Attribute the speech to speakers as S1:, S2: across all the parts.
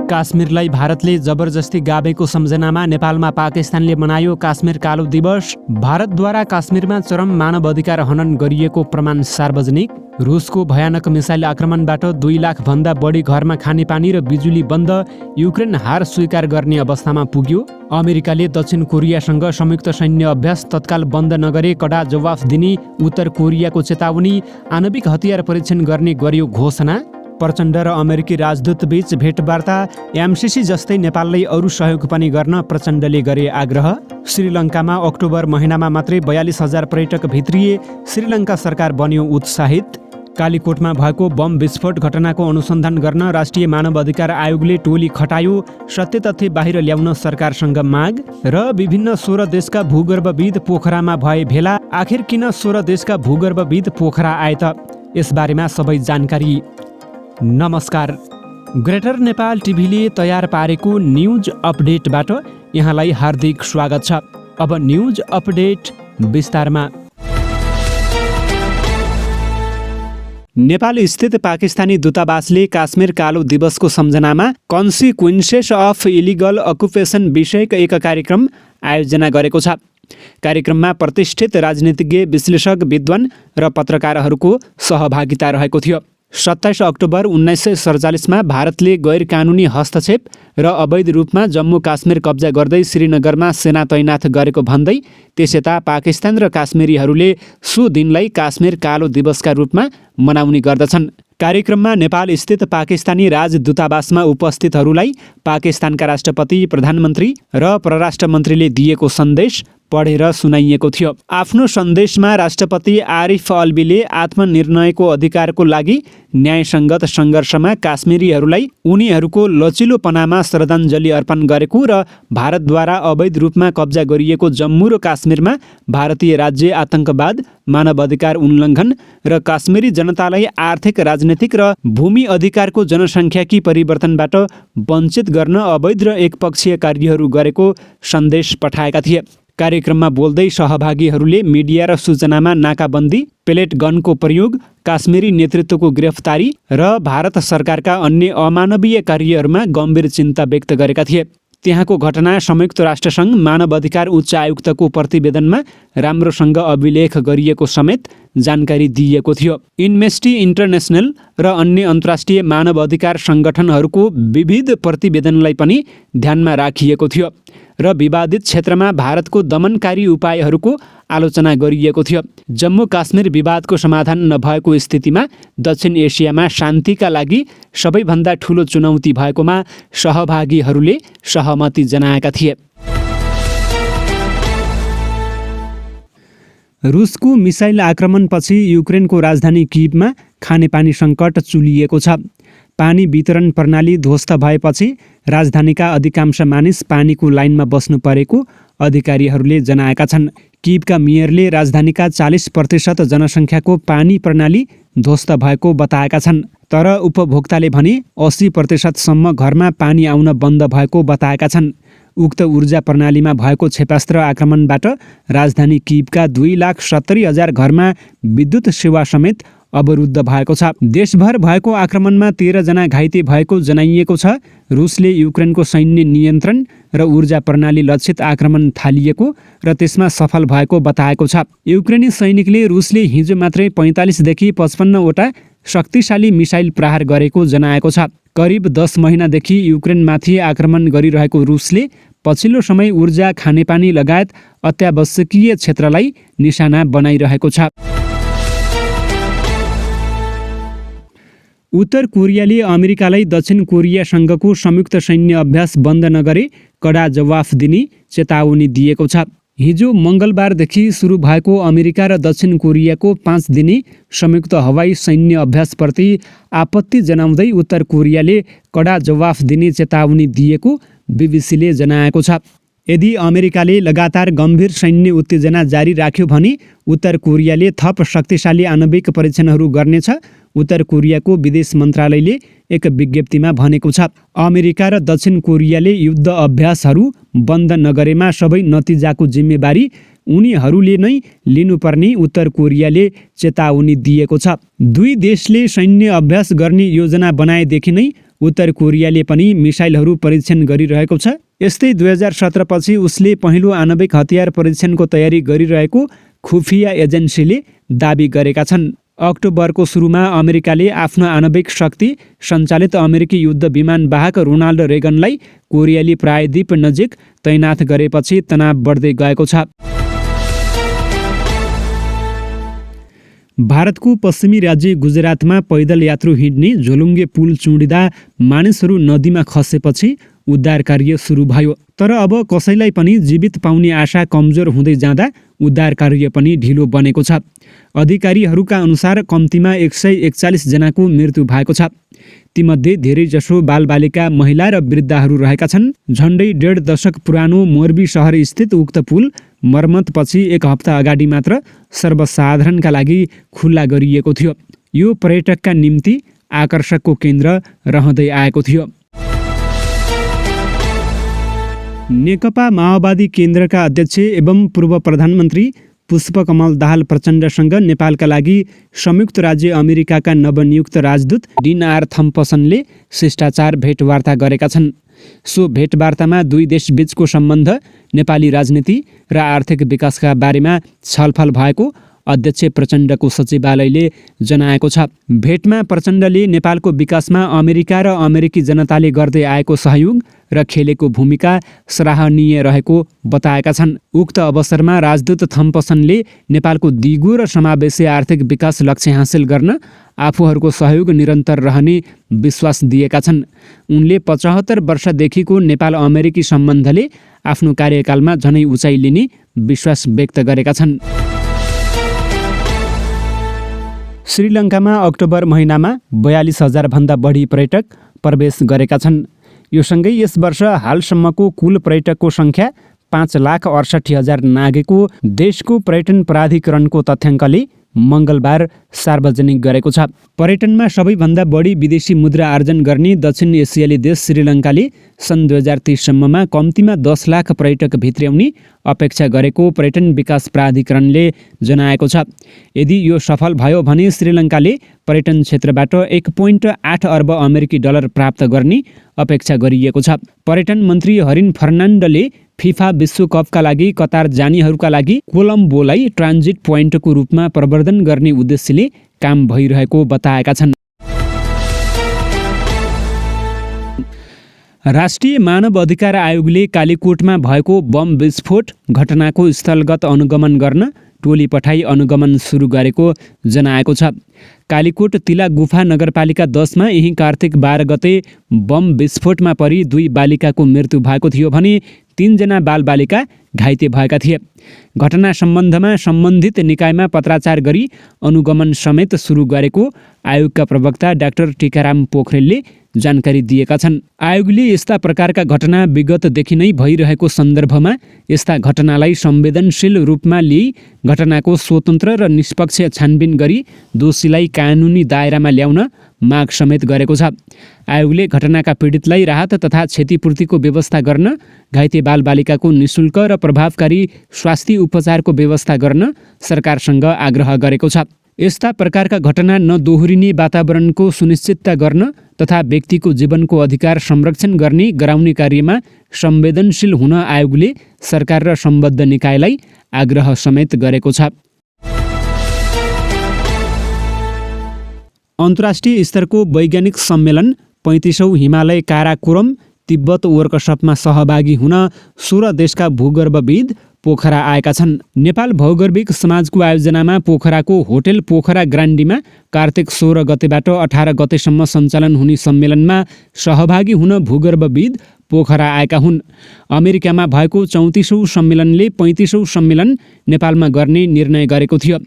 S1: काश्मीरलाई भारतले जबरजस्ती गाभेको सम्झनामा नेपालमा पाकिस्तानले मनायो काश्मीर कालो दिवस। भारतद्वारा काश्मीरमा चरम मानवाधिकार हनन गरिएको प्रमाण सार्वजनिक। रुसको भयानक मिसाइल आक्रमणबाट 2 लाख भन्दा बढी घरमा खानेपानी र बिजुली बन्द। युक्रेन हार स्वीकार गर्ने अवस्थामा पुग्यो। अमेरिकाले दक्षिण कोरियासँग संयुक्त सैन्य अभ्यास तत्काल बन्द नगरे कडा जवाफ दिने उत्तर कोरियाको चेतावनी। आणविक हतियार परीक्षण गर्ने गर्यो घोषणा। प्रचण्ड र अमेरिकी राजदूत बीच भेटवार्ता। एमसिसी जस्तै नेपाललाई अरू सहयोग पनि गर्न प्रचण्डले गरे आग्रह। श्रीलङ्कामा अक्टोबर महिनामा मात्रै 42,000 पर्यटक भित्रिए। श्रीलङ्का सरकार बन्यो उत्साहित। कालीकोटमा भएको बम विस्फोट घटनाको अनुसन्धान गर्न राष्ट्रिय मानवाधिकार आयोगले टोली खटायो। सत्य तथ्य बाहिर ल्याउन सरकारसँग माग। र विभिन्न 16 देशका भूगर्भविद पोखरामा भए भेला। आखिर किन 16 देशका भूगर्भविद पोखरा आए त? यसबारेमा सबै जानकारी। नमस्कार। ग्रेटर नेपाल टिभीले तयार पारेको न्युज अपडेटबाट यहाँलाई हार्दिक स्वागत छ। अब न्युज अपडेट विस्तारमा। नेपाल स्थित पाकिस्तानी दूतावासले काश्मीर कालो दिवसको सम्झनामा कन्सिक्वेन्सेस अफ इलिगल अकुपेसन विषयक एक कार्यक्रम आयोजना गरेको छ। कार्यक्रममा प्रतिष्ठित राजनीतिज्ञ, विश्लेषक, विद्वान र पत्रकारहरूको सहभागिता रहेको थियो। 27 अक्टोबर 1947 भारतले गैर कानुनी हस्तक्षेप र अवैध रूपमा जम्मू काश्मीर कब्जा गर्दै श्रीनगरमा सेना तैनाथ गरेको भन्दै त्यसयता पाकिस्तान र काश्मीरीहरूले सो दिनलाई काश्मीर कालो दिवसका रूपमा मनाउने गर्दछन्। कार्यक्रममा नेपाल स्थित पाकिस्तानी राजदूतावासमा उपस्थितहरूलाई पाकिस्तानका राष्ट्रपति, प्रधानमन्त्री र परराष्ट्र मन्त्रीले दिएको सन्देश पढेर सुनाइएको थियो। आफ्नो सन्देशमा राष्ट्रपति आरिफ अल्वीले आत्मनिर्णयको अधिकारको लागि न्यायसङ्गत सङ्घर्षमा काश्मीरीहरूलाई उनीहरूको लचिलोपनामा श्रद्धाञ्जली अर्पण गरेको र भारतद्वारा अवैध रूपमा कब्जा गरिएको जम्मू र काश्मीरमा भारतीय राज्य, आतंकवाद, मानवाधिकार उल्लङ्घन र काश्मीरी जनतालाई आर्थिक, राजनीतिक र भूमि अधिकारको जनसङ्ख्याकी परिवर्तनबाट वञ्चित गर्न अवैध र एकपक्षीय कार्यहरू गरेको सन्देश पठाएका थिए। कार्यक्रममा बोल्दै सहभागीहरूले मिडिया र सूचनामा नाकाबन्दी, पेलेट गनको प्रयोग, काश्मीरी नेतृत्वको गिरफ्तारी र भारत सरकारका अन्य अमानवीय कार्यहरूमा गम्भीर चिन्ता व्यक्त गरेका थिए। त्यहाँको घटना संयुक्त राष्ट्रसङ्घ मानवाधिकार उच्च आयुक्तको प्रतिवेदनमा राम्रोसँग अभिलेख गरिएको समेत जानकारी दिइएको थियो। एम्नेस्टी इन्टरनेसनल र अन्य अन्तर्राष्ट्रिय मानवाधिकार सङ्गठनहरूको विविध प्रतिवेदनलाई पनि ध्यानमा राखिएको थियो र विवादित क्षेत्रमा भारतको दमनकारी उपायहरूको आलोचना गरिएको थियो। जम्मू काश्मीर विवादको समाधान नभएको स्थितिमा दक्षिण एसियामा शान्तिका लागि सबैभन्दा ठूलो चुनौती भएकोमा सहभागीहरूले सहमति जनाएका थिए। रुसको मिसाइल आक्रमणपछि युक्रेनको राजधानी कियभमा खानेपानी सङ्कट चुलिएको छ। पानी वितरण प्रणाली ध्वस्त भएपछि राजधानीका अधिकांश मानिस पानीको लाइनमा बस्नु परेको अधिकारीहरूले जनाएका छन्। कियभका मेयरले राजधानीका 40% जनसङ्ख्याको पानी प्रणाली ध्वस्त भएको बताएका छन्। तर उपभोक्ताले भने 80% सम्म घरमा पानी आउन बन्द भएको बताएका छन्। उक्त ऊर्जा प्रणालीमा भएको क्षेपणास्त्र आक्रमणबाट राजधानी कियभका 2,70,000 घरमा विद्युत सेवा समेत अवरुद्ध भएको छ। देशभर भएको आक्रमणमा 13 जना घाइते भएको जनाइएको छ। रुसले युक्रेनको सैन्य नियन्त्रण र ऊर्जा प्रणाली लक्षित आक्रमण थालिएको र त्यसमा सफल भएको बताएको छ। युक्रेनी सैनिकले रुसले हिजो मात्रै 45 देखि 55 वटा शक्तिशाली मिसाइल प्रहार गरेको जनाएको छ। करिब 10 महिनादेखि युक्रेनमाथि आक्रमण गरिरहेको रुसले पछिल्लो समय ऊर्जा, खानेपानी लगायत अत्यावश्यकीय क्षेत्रलाई निशाना बनाइरहेको छ। उत्तर कोरियाले अमेरिकालाई दक्षिण कोरियासँगको संयुक्त सैन्य अभ्यास बन्द नगरे कडा जवाफ दिने चेतावनी दिएको छ। हिजो मङ्गलबारदेखि सुरु भएको अमेरिका र दक्षिण कोरियाको 5 दिने संयुक्त हवाई सैन्य अभ्यासप्रति आपत्ति जनाउँदै उत्तर कोरियाले कडा जवाफ दिने चेतावनी दिएको बीबीसीले जनाएको छ। यदि अमेरिकाले लगातार गम्भीर सैन्य उत्तेजना जारी राख्यो भने उत्तर कोरियाले थप शक्तिशाली आणविक परीक्षणहरू गर्नेछ, उत्तर कोरियाको विदेश मन्त्रालयले एक विज्ञप्तिमा भनेको छ। अमेरिका र दक्षिण कोरियाले युद्ध अभ्यासहरू बन्द नगरेमा सबै नतिजाको जिम्मेवारी उनीहरूले नै लिनुपर्ने उत्तर कोरियाले चेतावनी दिएको छ। दुई देशले सैन्य अभ्यास गर्ने योजना बनाएदेखि नै उत्तर कोरियाले पनि मिसाइलहरू परीक्षण गरिरहेको छ। यस्तै 2017 पछि उसले पहिलो आणविक हतियार परीक्षणको तयारी गरिरहेको खुफिया एजेन्सीले दाबी गरेका छन्। अक्टोबरको सुरुमा अमेरिकाले आफ्नो आणविक शक्ति सञ्चालित अमेरिकी युद्ध विमानवाहक रोनाल्ड रेगनलाई कोरियाली प्रायद्वीप नजिक तैनाथ गरेपछि तनाव बढ्दै गएको छ। भारतको पश्चिमी राज्य गुजरातमा पैदल यात्रु हिँड्ने झोलुङ्गे पुल चुँडिँदा मानिसहरू नदीमा खसेपछि उद्धार कार्य सुरु भयो। तर अब कसैलाई पनि जीवित पाउने आशा कमजोर हुँदै जाँदा उद्धार कार्य पनि ढिलो बनेको छ। अधिकारीहरूका अनुसार कम्तीमा 141 जनाको मृत्यु भएको छ। तीमध्ये धेरैजसो बालबालिका, महिला र वृद्धहरू रहेका छन्। झन्डै 1.5 दशक पुरानो मोरबी सहर स्थित उक्त पुल मर्मतपछि 1 हप्ता अगाडि मात्र सर्वसाधारणका लागि खुल्ला गरिएको थियो। यो पर्यटकका निम्ति आकर्षकको केन्द्र रहँदै आएको थियो। नेकपा माओवादी केन्द्रका अध्यक्ष एवं पूर्व प्रधानमन्त्री पुष्पकमल दाहाल प्रचण्डसँग नेपालका लागि संयुक्त राज्य अमेरिकाका नवनियुक्त राजदूत डिन थम्पसनले शिष्टाचार भेटवार्ता गरेका छन्। सो भेटवार्तामा दुई देशबीचको सम्बन्ध, नेपाली राजनीति र आर्थिक विकासका बारेमा छलफल भएको अध्यक्ष प्रचण्डको सचिवालयले जनाएको छ। भेटमा प्रचण्डले नेपालको विकासमा अमेरिका र अमेरिकी जनताले गर्दै आएको सहयोग र खेलेको भूमिका सराहनीय रहेको बताएका छन्। उक्त अवसरमा राजदूत थम्पसनले नेपालको दिगो र समावेशी आर्थिक विकास लक्ष्य हासिल गर्न आफूहरूको सहयोग निरन्तर रहने विश्वास दिएका छन्। उनले 75 वर्षदेखिको नेपाल अमेरिकी सम्बन्धले आफ्नो कार्यकालमा झनै उचाइ लिने विश्वास व्यक्त गरेका छन्। श्रीलङ्कामा अक्टोबर महिनामा 42,000 भन्दा बढी पर्यटक प्रवेश गरेका छन्। यो सँगै यस वर्ष हालसम्मको कुल पर्यटकको सङ्ख्या 5,68,000 नाघेको देशको पर्यटन प्राधिकरणको तथ्याङ्कले मङ्गलबार सार्वजनिक गरेको छ। पर्यटनमा सबैभन्दा बढी विदेशी मुद्रा आर्जन गर्ने दक्षिण एसियाली देश श्रीलङ्काले सन् 2030 सम्ममा कम्तीमा 10 लाख पर्यटक भित्र्याउने अपेक्षा गरेको पर्यटन विकास प्राधिकरणले जनाएको छ। यदि यो सफल भयो भने श्रीलङ्काले पर्यटन क्षेत्रबाट 1.8 अर्ब अमेरिकी डलर प्राप्त गर्ने अपेक्षा गरिएको छ। पर्यटन मन्त्री हरिन फर्नान्डले फिफा विश्वकपका लागि कतार जानेहरूका लागि कोलम्बोलाई ट्रान्जिट पोइन्टको रूपमा प्रवर्धन गर्ने उद्देश्यले काम भइरहेको बताएका छन्। राष्ट्रिय मानव अधिकार आयोगले कालीकोटमा भएको बम विस्फोट घटनाको स्थलगत अनुगमन गर्न टोली पठाई अनुगमन सुरु गरेको जनाएको छ। कालीकोट तिला गुफा नगरपालिका 10 मा यही कार्तिक 12 गते बम विस्फोटमा परि 2 बालिकाको मृत्यु भएको थियो भने 3 जना बालबालिका घाइते भएका थिए। घटना सम्बन्धमा सम्बन्धित निकायमा पत्राचार गरी अनुगमन समेत सुरु गरेको आयोगका प्रवक्ता डाक्टर टीकाराम पोखरेलले जानकारी दिएका छन्। आयोगले यस्ता प्रकारका घटना विगतदेखि नै भइरहेको सन्दर्भमा यस्ता घटनालाई संवेदनशील रूपमा लिई घटनाको स्वतन्त्र र निष्पक्ष छानबिन गरी दोषीलाई कानुनी दायरामा ल्याउन माग समेत गरेको छ। आयोगले घटनाका पीडितलाई राहत तथा क्षतिपूर्तिको व्यवस्था गर्न, घाइते बालबालिकाको निशुल्क र प्रभावकारी स्वास्थ्य उपचारको व्यवस्था गर्न सरकारसँग आग्रह गरेको छ। यस्ता प्रकारका घटना नदोहोरिने वातावरणको सुनिश्चितता गर्न तथा व्यक्तिको जीवनको अधिकार संरक्षण गर्ने गराउने कार्यमा संवेदनशील हुन आयोगले सरकार र सम्बद्ध निकायलाई आग्रह समेत गरेको छ। अन्तर्राष्ट्रिय स्तरको वैज्ञानिक सम्मेलन 35औं हिमालय काराकोरम तिब्बत वर्कसपमा सहभागी हुन 16 देशका भूगर्भविद पोखरा आएका छन्। नेपाल भौगर्भिक समाजको आयोजनामा पोखराको होटेल पोखरा ग्रान्डीमा कार्तिक 16 गतेबाट 18 गतेसम्म सञ्चालन हुने सम्मेलनमा सहभागी हुन भूगर्भविद पोखरा आएका हुन्। अमेरिकामा भएको 34औं सम्मेलनले 35औं सम्मेलन नेपालमा गर्ने निर्णय गरेको थियो।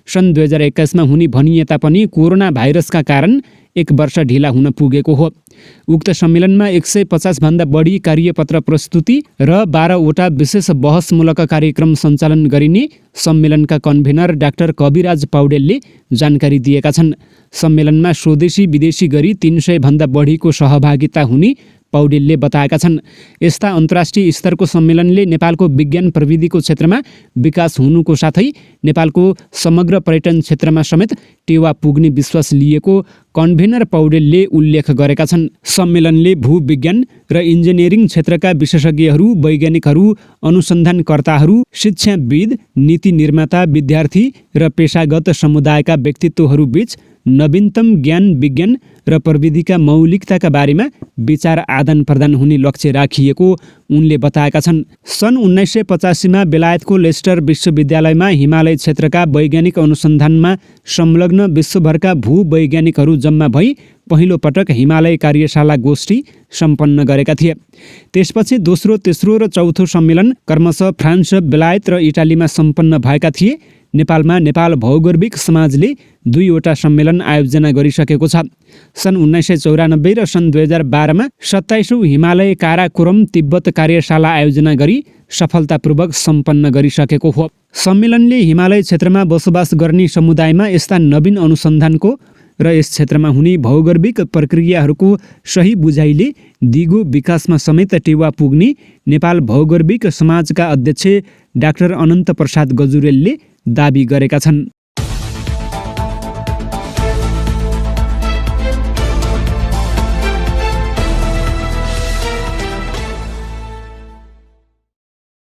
S1: सन् 2021 मा हुने भनिए तापनि कोरोना भाइरसका कारण 1 वर्ष ढिला हुन पुगेको हो। उक्त सम्मेलनमा 150 भन्दा बढी कार्यपत्र प्रस्तुति र 12 वटा विशेष बहसमूलक कार्यक्रम सञ्चालन गरिने सम्मेलनका कन्भेनर डाक्टर कविराज पौडेलले जानकारी दिएका छन्। सम्मेलनमा स्वदेशी विदेशी गरी 300 भन्दा बढीको सहभागिता हुने पौडेलले बताएका छन्। यस्ता अन्तर्राष्ट्रिय स्तरको सम्मेलनले नेपालको विज्ञान प्रविधिको क्षेत्रमा विकास हुनुको साथै नेपालको समग्र पर्यटन क्षेत्रमा समेत टेवा पुग्ने विश्वास लिएको कन्भेनर पौडेलले उल्लेख गरेका छन्। सम्मेलनले भूविज्ञान र इन्जिनियरिङ क्षेत्रका विशेषज्ञहरू, वैज्ञानिकहरू, अनुसन्धानकर्ताहरू, शिक्षाविद, नीति निर्माता, विद्यार्थी र पेशागत समुदायका व्यक्तित्वहरूबीच नवीनतम ज्ञान, विज्ञान र प्रविधिका मौलिकताका बारेमा विचार आदान प्रदान हुने लक्ष्य राखिएको उनले बताएका छन्। सन् 1985 बेलायतको लेस्टर विश्वविद्यालयमा हिमालय क्षेत्रका वैज्ञानिक अनुसन्धानमा संलग्न विश्वभरका भूवैज्ञानिकहरू जम्मा भई पहिलो पटक हिमालय कार्यशाला गोष्ठी सम्पन्न गरेका थिए। त्यसपछि दोस्रो, तेस्रो र चौथो सम्मेलन क्रमशः फ्रान्स, बेलायत र इटालीमा सम्पन्न भएका थिए। नेपालमा नेपाल भौगोलिक समाजले 2वटा सम्मेलन आयोजना गरिसकेको छ। सन् 1994 र सन् 2012मा 27औं हिमालय काराकोरम तिब्बत कार्यशाला आयोजना गरी सफलतापूर्वक सम्पन्न गरिसकेको हो। सम्मेलनले हिमालय क्षेत्रमा बसोबास गर्ने समुदायमा यस्ता नवीन अनुसन्धानको र यस क्षेत्रमा हुने भौगोलिक प्रक्रियाहरूको सही बुझाइले दिगो विकासमा समेत टेवा पुग्ने नेपाल भौगोलिक समाजका अध्यक्ष डाक्टर अनन्त प्रसाद गजुरेलले दाबी गरेका छन्।